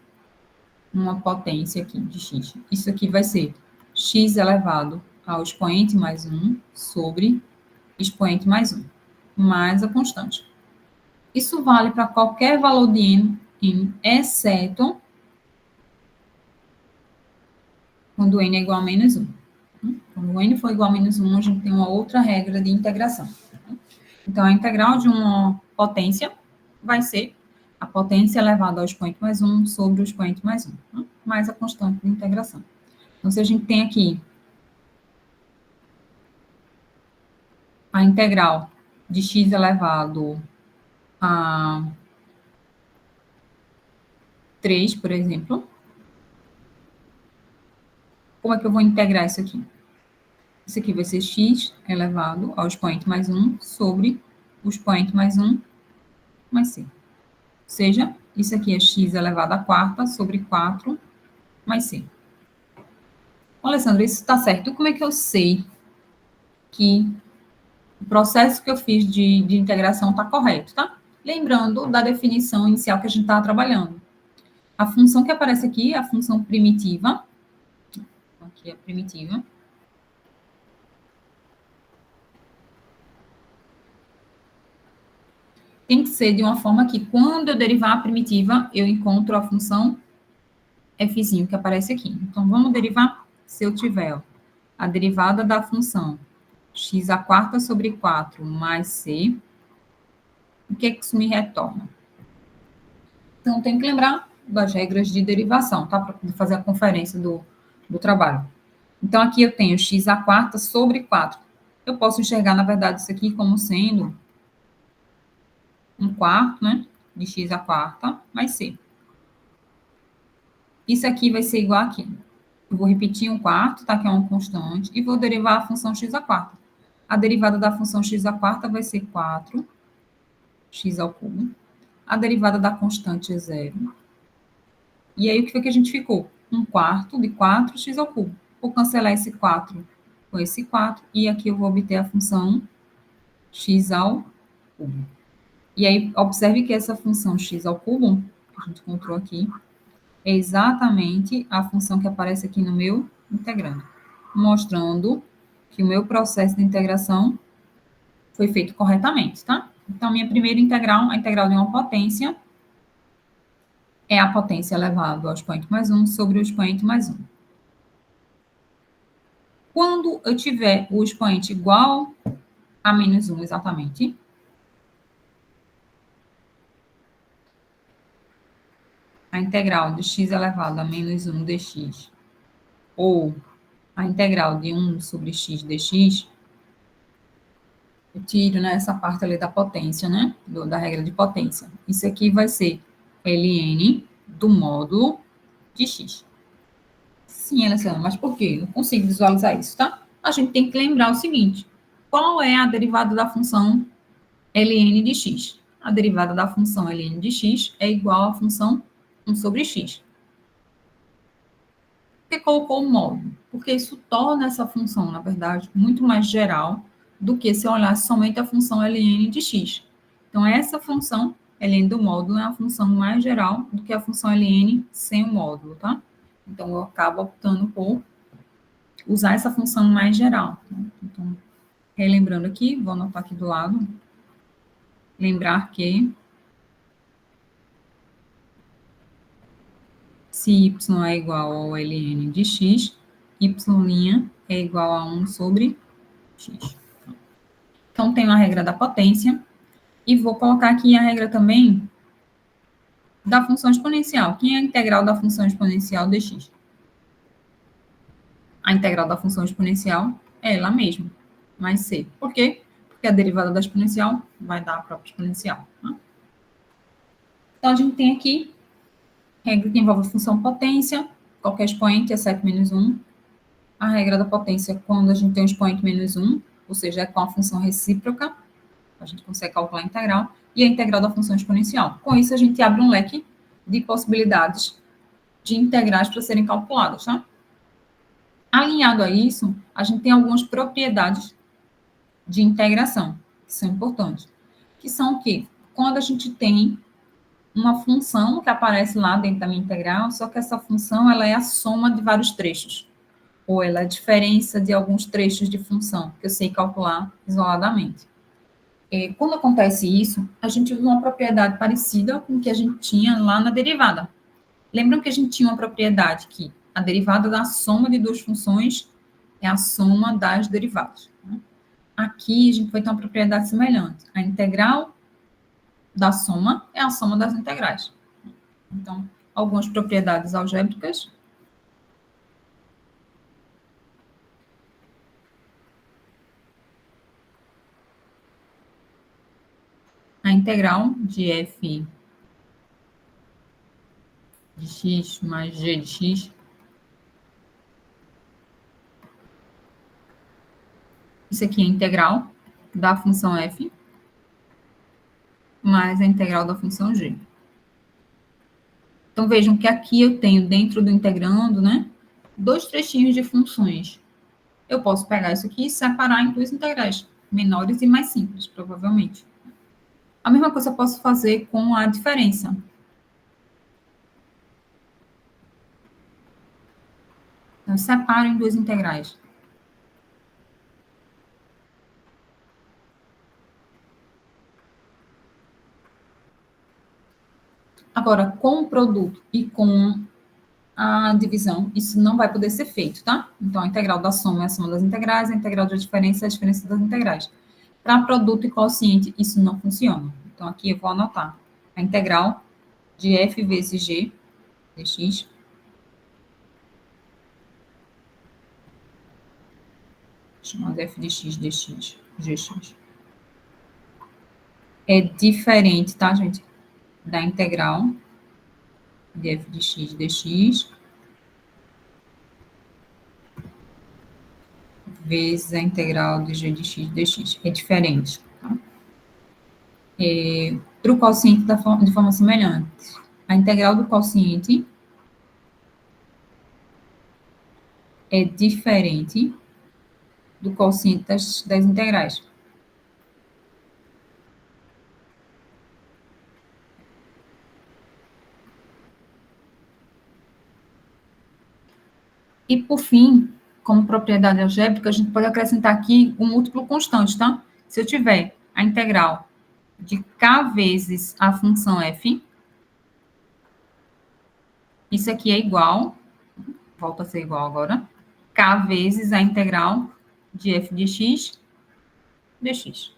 A: uma potência aqui de x. Isso aqui vai ser x elevado ao expoente mais 1 sobre expoente mais 1, mais a constante. Isso vale para qualquer valor de n, exceto quando n é igual a menos 1. Quando n for igual a menos 1, a gente tem uma outra regra de integração. Então, a integral de uma potência vai ser a potência elevada ao expoente mais 1 sobre o expoente mais 1, mais a constante de integração. Então, se a gente tem aqui a integral de x elevado a 3, por exemplo, como é que eu vou integrar isso aqui? Isso aqui vai ser x elevado ao expoente mais 1 sobre o expoente mais 1 mais c. Ou seja, isso aqui é x elevado à quarta sobre 4 mais c. Alessandra, isso está certo. Como é que eu sei que o processo que eu fiz de integração está correto, tá? Lembrando da definição inicial que a gente estava trabalhando. A função que aparece aqui é a função primitiva. Aqui é a primitiva. Tem que ser de uma forma que, quando eu derivar a primitiva, eu encontro a função fzinho que aparece aqui. Então, vamos derivar, se eu tiver a derivada da função x à quarta sobre 4 mais c, o que é que isso me retorna? Então, tem que lembrar das regras de derivação, tá? Para fazer a conferência do trabalho. Então, aqui eu tenho x à quarta sobre 4. Eu posso enxergar, na verdade, isso aqui como sendo um quarto, né? De x à quarta mais c. Isso aqui vai ser igual aqui. Eu vou repetir um quarto, tá? Que é uma constante, e vou derivar a função x à quarta. A derivada da função x à quarta vai ser 4x ao cubo. A derivada da constante é 0. E aí, o que foi que a gente ficou? Um quarto de 4x ao cubo. Vou cancelar esse 4 com esse 4, e aqui eu vou obter a função x ao cubo. E aí, observe que essa função x ao cubo, que a gente encontrou aqui, é exatamente a função que aparece aqui no meu integrando, mostrando que o meu processo de integração foi feito corretamente, tá? Então, minha primeira integral, a integral de uma potência, é a potência elevada ao expoente mais 1 sobre o expoente mais 1. Quando eu tiver o expoente igual a menos 1 exatamente, a integral de x elevado a menos 1 dx, ou a integral de 1 sobre x dx, eu tiro, né, essa parte ali da potência, né, da regra de potência. Isso aqui vai ser ln do módulo de x. Sim, Alessandra, mas por quê? Não consigo visualizar isso, tá? A gente tem que lembrar o seguinte: qual é a derivada da função ln de x? A derivada da função ln de x é igual à função 1 sobre x. Por que colocou o módulo? Porque isso torna essa função, na verdade, muito mais geral do que se eu olhasse somente a função ln de x. Então, essa função ln do módulo é a função mais geral do que a função ln sem o módulo, tá? Então, eu acabo optando por usar essa função mais geral. Então, relembrando aqui, vou anotar aqui do lado, lembrar que se y é igual ao ln de x, y' é igual a 1 sobre x. Então, tenho a regra da potência, e vou colocar aqui a regra também da função exponencial. Quem é a integral da função exponencial dx? A integral da função exponencial é ela mesma, mais c. Por quê? Porque a derivada da exponencial vai dar a própria exponencial. Tá? Então, a gente tem aqui regra que envolve a função potência, qualquer expoente é 7 menos 1. A regra da potência é quando a gente tem um expoente menos 1, ou seja, é com a função recíproca, a gente consegue calcular a integral, e a integral da função exponencial. Com isso, a gente abre um leque de possibilidades de integrais para serem calculadas, tá? Alinhado a isso, a gente tem algumas propriedades de integração, que são importantes, que são o quê? Quando a gente tem uma função que aparece lá dentro da minha integral, só que essa função ela é a soma de vários trechos, ou ela é a diferença de alguns trechos de função, que eu sei calcular isoladamente. Quando acontece isso, a gente usa uma propriedade parecida com o que a gente tinha lá na derivada. Lembram que a gente tinha uma propriedade que a derivada da soma de duas funções é a soma das derivadas. Né? Aqui a gente vai ter uma propriedade semelhante. A integral da soma é a soma das integrais. Então, algumas propriedades algébricas. A integral de f de x mais g de x isso aqui é a integral da função f mais a integral da função g. Então, vejam que aqui eu tenho, dentro do integrando, né, dois trechinhos de funções. Eu posso pegar isso aqui e separar em duas integrais, menores e mais simples, provavelmente. A mesma coisa eu posso fazer com a diferença. Então, eu separo em duas integrais. Agora, com o produto e com a divisão, isso não vai poder ser feito, tá? Então, a integral da soma é a soma das integrais, a integral da diferença é a diferença das integrais. Para produto e quociente, isso não funciona. Então, aqui eu vou anotar a integral de f vezes g dx chamado f de x dx, gx. É diferente, tá, gente? Da integral de f de x dx vezes a integral de g de x dx. É diferente, tá? Para o quociente de forma semelhante. A integral do quociente é diferente do quociente das integrais. E, por fim, como propriedade algébrica, a gente pode acrescentar aqui o múltiplo constante, tá? Se eu tiver a integral de k vezes a função f, isso aqui é igual, volta a ser igual agora, k vezes a integral de f de x dx.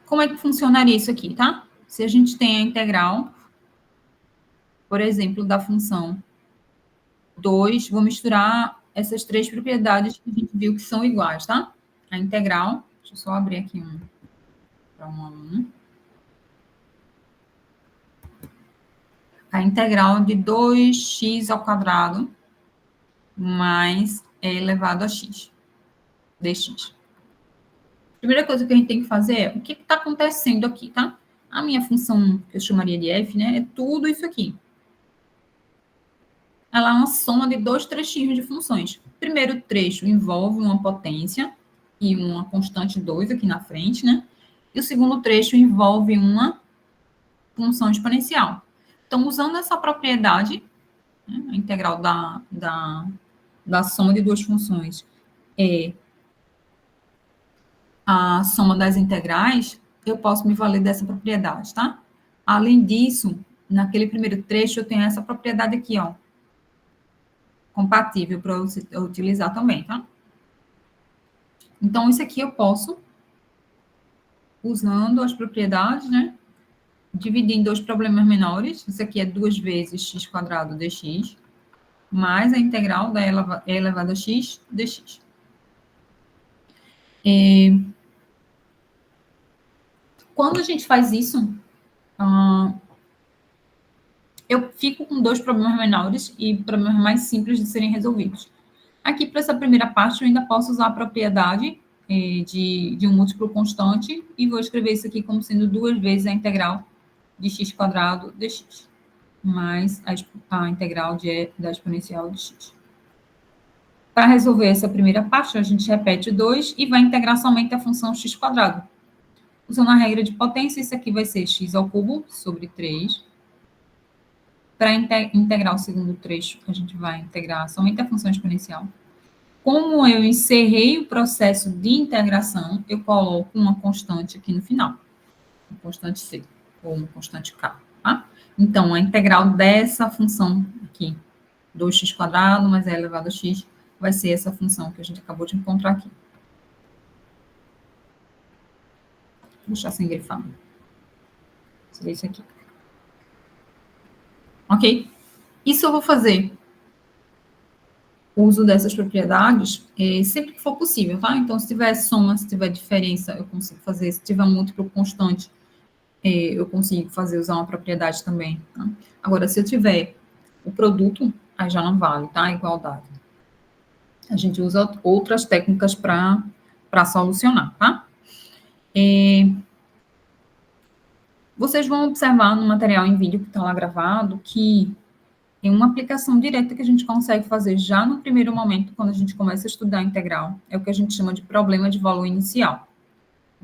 A: Como é que funcionaria isso aqui, tá? Se a gente tem a integral, por exemplo, da função 2, vou misturar essas três propriedades que a gente viu que são iguais, tá? A integral, deixa eu só abrir aqui um para 1 a 1. A integral de 2x ao quadrado mais e elevado a x, dx. Primeira coisa que a gente tem que fazer é, o que está acontecendo aqui, tá? A minha função, que eu chamaria de f, né, é tudo isso aqui. Ela é uma soma de dois trechinhos de funções. O primeiro trecho envolve uma potência e uma constante 2 aqui na frente, né? E o segundo trecho envolve uma função exponencial. Então, usando essa propriedade, né, a integral da soma de duas funções é a soma das integrais, eu posso me valer dessa propriedade, tá? Além disso, naquele primeiro trecho, eu tenho essa propriedade aqui, ó, compatível para eu utilizar também, tá? Então, isso aqui eu posso, usando as propriedades, né, dividir em dois problemas menores. Isso aqui é 2 vezes x quadrado dx, mais a integral da e elevado a x dx. Quando a gente faz isso, eu fico com dois problemas menores e problemas mais simples de serem resolvidos. Aqui, para essa primeira parte, eu ainda posso usar a propriedade de um múltiplo constante e vou escrever isso aqui como sendo 2 vezes a integral de x quadrado dx, mais a integral da exponencial de x. Para resolver essa primeira parte, a gente repete 2 e vai integrar somente a função x quadrado. Usando a regra de potência, isso aqui vai ser x ao cubo sobre 3. Para integrar o segundo trecho, a gente vai integrar somente a função exponencial. Como eu encerrei o processo de integração, eu coloco uma constante aqui no final. Uma constante c, ou uma constante k, tá? Então, a integral dessa função aqui, 2x quadrado mais e elevado a x, vai ser essa função que a gente acabou de encontrar aqui. Vou deixar sem grifar. Seria isso aqui. Ok? Isso eu vou fazer o uso dessas propriedades sempre que for possível, tá? Então, se tiver soma, se tiver diferença, eu consigo fazer. Se tiver múltiplo constante, eu consigo usar uma propriedade também, tá? Agora, se eu tiver o produto, aí já não vale, tá? Igualdade. A gente usa outras técnicas para solucionar, tá? Vocês vão observar no material em vídeo que está lá gravado que tem uma aplicação direta que a gente consegue fazer já no primeiro momento, quando a gente começa a estudar a integral. É o que a gente chama de problema de valor inicial.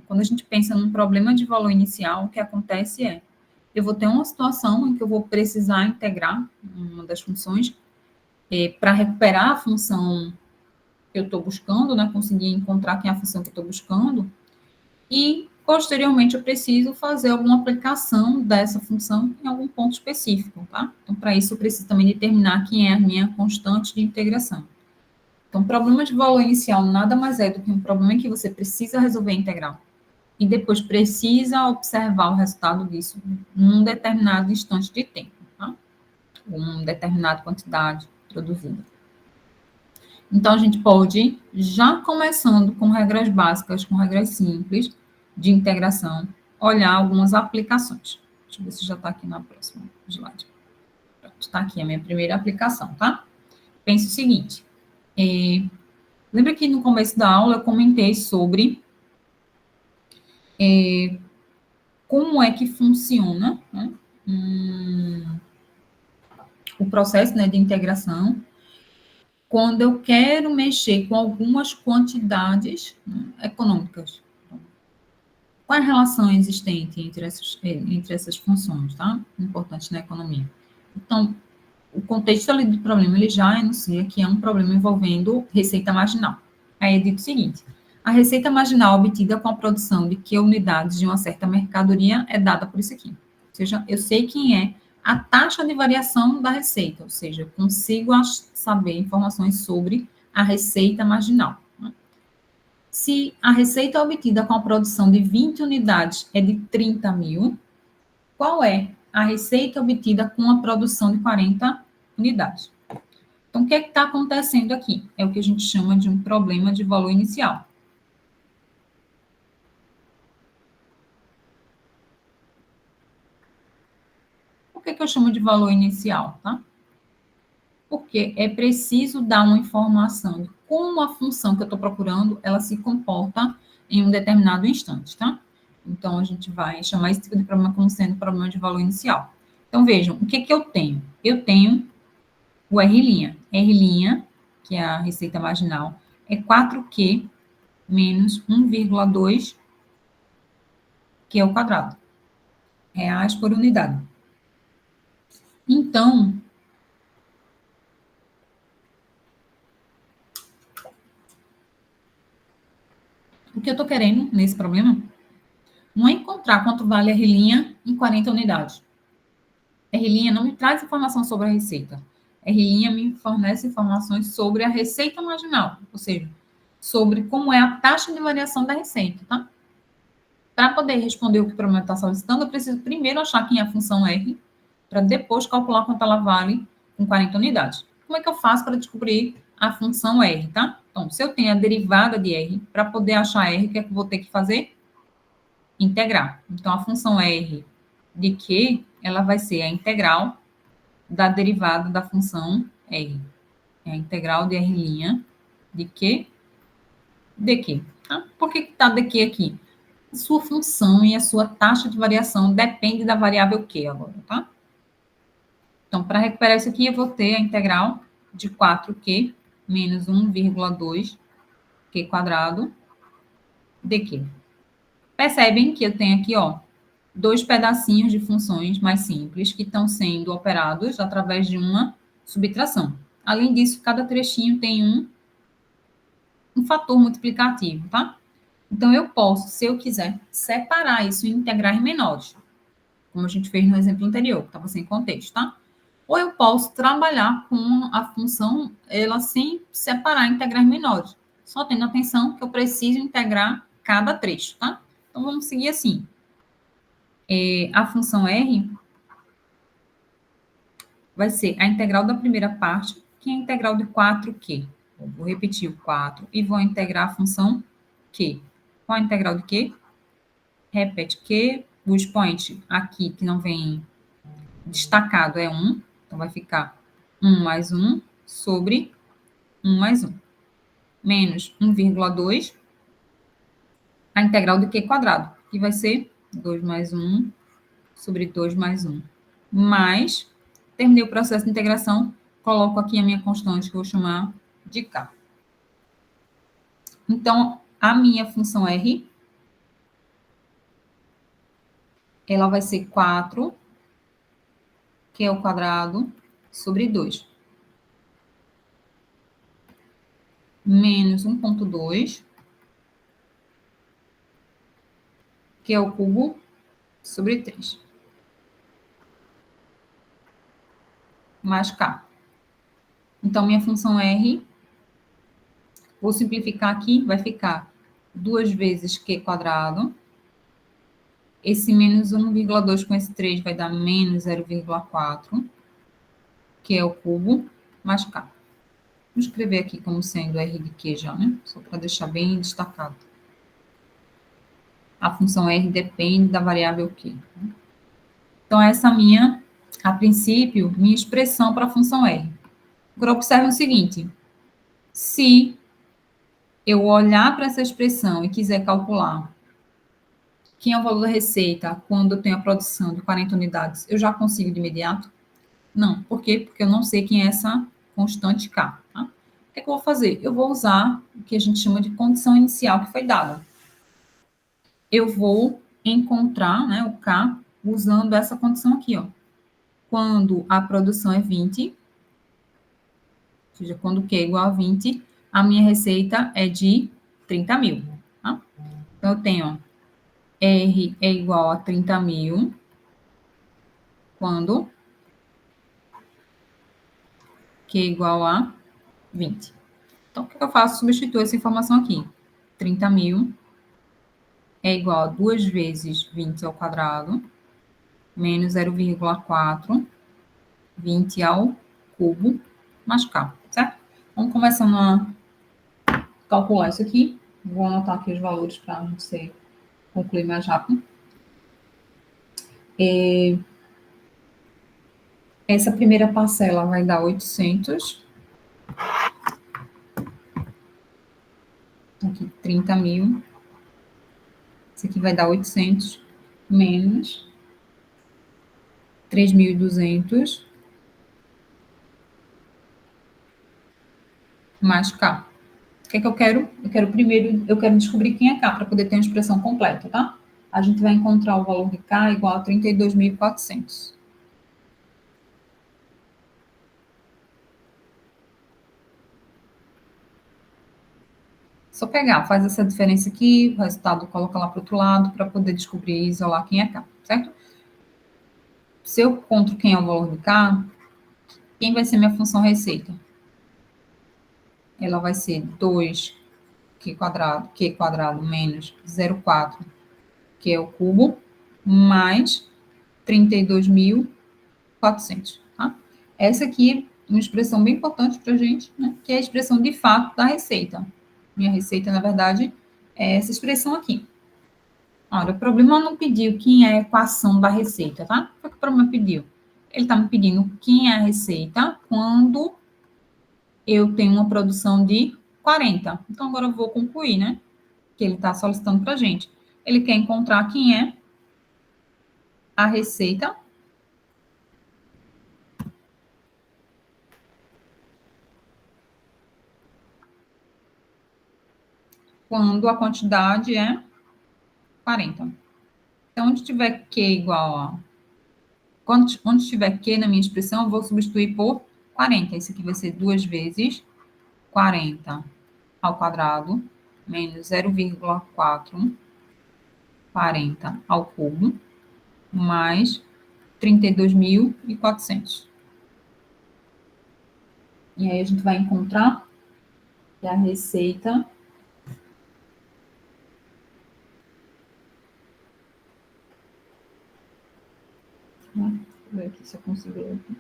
A: Quando a gente pensa num problema de valor inicial, o que acontece é, eu vou ter uma situação em que eu vou precisar integrar uma das funções para recuperar a função que eu estou buscando, né, conseguir encontrar quem é a função que eu estou buscando, e, posteriormente, eu preciso fazer alguma aplicação dessa função em algum ponto específico, tá? Então, para isso, eu preciso também determinar quem é a minha constante de integração. Então, problema de valor inicial nada mais é do que um problema em que você precisa resolver a integral e depois precisa observar o resultado disso num determinado instante de tempo, tá? Uma determinada quantidade produzida. Então, a gente pode, já começando com regras básicas, com regras simples de integração, olhar algumas aplicações. Deixa eu ver se já está aqui na próxima slide. Está aqui a minha primeira aplicação, tá? Pense o seguinte. Lembra que no começo da aula eu comentei sobre como é que funciona, né, o processo, né, de integração quando eu quero mexer com algumas quantidades, né, econômicas. Qual é a relação existente entre essas funções, tá? Importante na economia. Então, o contexto ali do problema, ele já enuncia que é um problema envolvendo receita marginal. Aí é dito o seguinte: a receita marginal obtida com a produção de que unidades de uma certa mercadoria é dada por isso aqui. Ou seja, eu sei quem é a taxa de variação da receita, ou seja, eu consigo saber informações sobre a receita marginal. Se a receita obtida com a produção de 20 unidades é de 30 mil, qual é a receita obtida com a produção de 40 unidades? Então, o que é que está acontecendo aqui? É o que a gente chama de um problema de valor inicial. Por que eu chamo de valor inicial, tá? Porque é preciso dar uma informação de como a função que eu estou procurando, ela se comporta em um determinado instante, tá? Então, a gente vai chamar esse tipo de problema como sendo problema de valor inicial. Então, vejam, o que eu tenho? Eu tenho o R'. R', que é a receita marginal, é 4Q menos 1,2 Q ao quadrado, reais por unidade. Então, o que eu estou querendo nesse problema não é encontrar quanto vale R' em 40 unidades. R' não me traz informação sobre a receita. R' me fornece informações sobre a receita marginal, ou seja, sobre como é a taxa de variação da receita, tá? Para poder responder o que o problema está solicitando, eu preciso primeiro achar quem é a função R, para depois calcular quanto ela vale com 40 unidades. Como é que eu faço para descobrir a função R, tá? Então, se eu tenho a derivada de R, para poder achar R, o que é que eu vou ter que fazer? Integrar. Então, a função R de Q, ela vai ser a integral da derivada da função R. É a integral de R' de Q dq. Tá? Por que está dq aqui? A sua função e a sua taxa de variação depende da variável Q agora, tá? Então, para recuperar isso aqui, eu vou ter a integral de 4Q menos 1,2 Q quadrado dq. Percebem que eu tenho aqui, ó, dois pedacinhos de funções mais simples que estão sendo operados através de uma subtração. Além disso, cada trechinho tem um fator multiplicativo, tá? Então, eu posso, se eu quiser, separar isso em integrais menores, como a gente fez no exemplo anterior, que estava sem contexto, tá? Ou eu posso trabalhar com a função, ela sem separar em integrais menores, só tendo atenção que eu preciso integrar cada trecho, tá? Então, vamos seguir assim. A função R vai ser a integral da primeira parte, que é a integral de 4Q. Eu vou repetir o 4 e vou integrar a função Q. Qual a integral de Q? Repete Q, o expoente aqui que não vem destacado é 1, então vai ficar 1 mais 1 sobre 1 mais 1, menos 1,2, a integral de Q quadrado, que vai ser 2 mais 1 sobre 2 mais 1, mais, terminei o processo de integração, coloco aqui a minha constante, que eu vou chamar de K. Então, a minha função R, ela vai ser 4, que é o quadrado, sobre 2. Menos 1,2, que é o cubo, sobre 3. Mais K. Então, minha função R, vou simplificar aqui, vai ficar 2 vezes Q quadrado. Esse menos 1,2 com esse 3 vai dar menos 0,4, que é o cubo, mais K. Vou escrever aqui como sendo R de Q já, né? Só para deixar bem destacado. A função R depende da variável Q. Então, essa minha, a princípio, minha expressão para a função R. Agora, observe o seguinte. Se eu olhar para essa expressão e quiser calcular quem é o valor da receita quando eu tenho a produção de 40 unidades, eu já consigo de imediato? Não. Por quê? Porque eu não sei quem é essa constante K. Tá? O que é que eu vou fazer? Eu vou usar o que a gente chama de condição inicial que foi dada. Eu vou encontrar, né, o K usando essa condição aqui, ó. Quando a produção é 20, ou seja, quando Q é igual a 20, a minha receita é de 30 mil. Tá? Então, eu tenho, ó, R é igual a 30 mil quando Q é igual a 20. Então, o que eu faço? Substituo essa informação aqui. 30 mil é igual a 2 vezes 20 ao quadrado, menos 0,4, 20 ao cubo, mais K, certo? Vamos começando a calcular isso aqui. Vou anotar aqui os valores para a gente concluir mais rápido. Essa primeira parcela vai dar 800. Aqui, 30 mil. Isso aqui vai dar 800 menos 3.200 mais K. O que é que eu quero? Eu quero descobrir quem é K para poder ter uma expressão completa, tá? A gente vai encontrar o valor de K igual a 32.400. Só pegar, faz essa diferença aqui, o resultado coloca lá para o outro lado para poder descobrir e isolar quem é K, certo? Se eu encontro quem é o valor de K, quem vai ser minha função receita? Ela vai ser 2Q quadrado menos 0,4, que é o cubo, mais 32.400, tá? Essa aqui é uma expressão bem importante para a gente, né? Que é a expressão de fato da receita. Minha receita, na verdade, é essa expressão aqui. Ora, o problema não pediu quem é a equação da receita, tá? O que o problema pediu? Ele está me pedindo quem é a receita quando eu tenho uma produção de 40. Então, agora eu vou concluir, né? Que ele está solicitando para a gente. Ele quer encontrar quem é a receita quando a quantidade é 40. Então, onde tiver Q igual a... Onde tiver Q na minha expressão, eu vou substituir por 40. Isso aqui vai ser 2 vezes 40 ao quadrado, menos 0,4, 40 ao cubo, mais 32.400. E aí a gente vai encontrar que a receita Vou ver aqui se eu consigo ler aqui.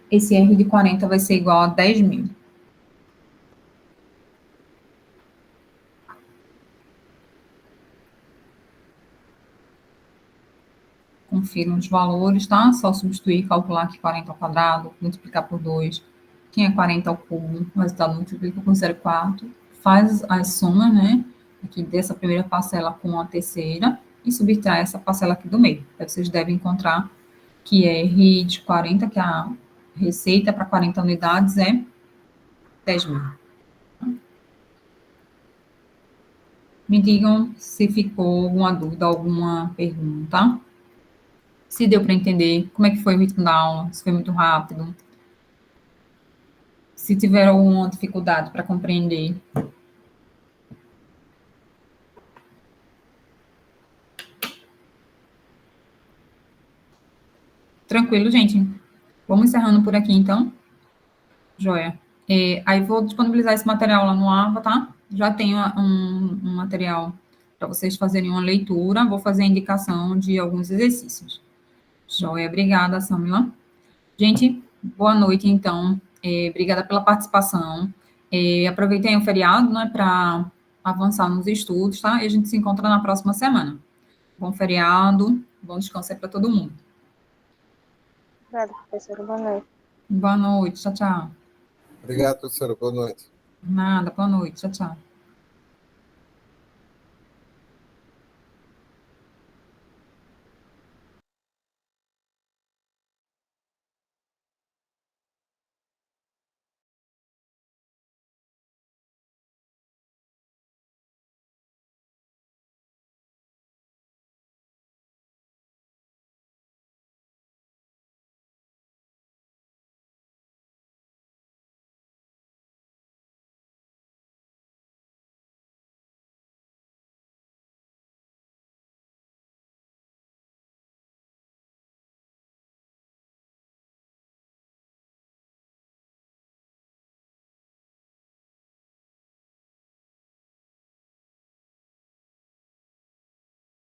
A: Esse R de 40 vai ser igual a 10 mil. Confiram os valores, tá? Só substituir, calcular aqui 40 ao quadrado, multiplicar por 2. Quem é 40 ao cubo? O resultado multiplica com 0,4. Faz as somas, né? Aqui dessa primeira parcela com a terceira e subtrai essa parcela aqui do meio. Aí vocês devem encontrar que R de 40, que a receita para 40 unidades é 10 mil. Me digam se ficou alguma dúvida, alguma pergunta. Se deu para entender como é que foi o ritmo da aula, se foi muito rápido. Se tiver alguma dificuldade para compreender. Tranquilo, gente. Vamos encerrando por aqui, então. Joia. Aí vou disponibilizar esse material lá no AVA, tá? Já tenho um material para vocês fazerem uma leitura. Vou fazer a indicação de alguns exercícios. Joia, obrigada, Samila. Gente, boa noite, então. Obrigada pela participação. Aproveitem o feriado, né, para avançar nos estudos, tá? E a gente se encontra na próxima semana. Bom feriado, bom descanso aí para todo mundo.
C: Obrigada, professora. Boa noite.
A: Boa noite, tchau, tchau.
B: Obrigado, professora. Boa noite.
A: Nada, boa noite, tchau, tchau.